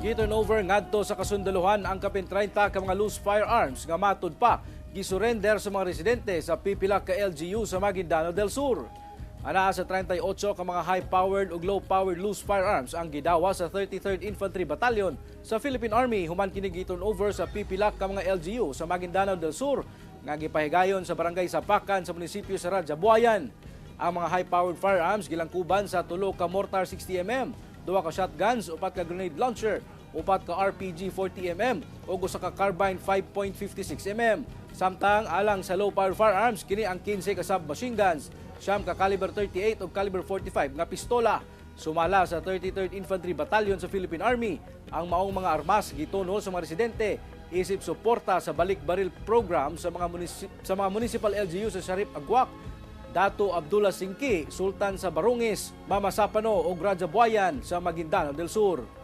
Gi-turnover ngadto sa kasundaluhan ang kapin 30 ka mga loose firearms nga matud pa gisurrender sa mga residente sa pipila ka LGU sa Maguindanao del Sur. Anaa sa 38 ka mga high-powered ug low-powered loose firearms ang gidawa sa 33rd Infantry Battalion sa Philippine Army human kini gi-turnover sa pipila ka mga LGU sa Maguindanao del Sur nga gipahigayon sa barangay Sapakan sa munisipyo sa Buayan. Ang mga high-powered firearms gilangkuban sa 3 ka mortar 60mm, 2 ka shotguns, 4 ka grenade launcher, 4 ka RPG 40mm ug usa ka carbine 5.56mm. Samtang alang sa low-powered firearms kini ang 15 ka submachine guns, 9 ka caliber 38 ug caliber 45 nga pistola. Sumala sa 33rd Infantry Battalion sa Philippine Army ang maong mga armas gitunol sa mga residente isip suporta sa balik baril program sa mga municipal LGU sa Sharif Agwak, Dato Abdullah Singki, Sultan sa Barungis, Mama Sapano ug Buayan sa Maguindanao del Sur.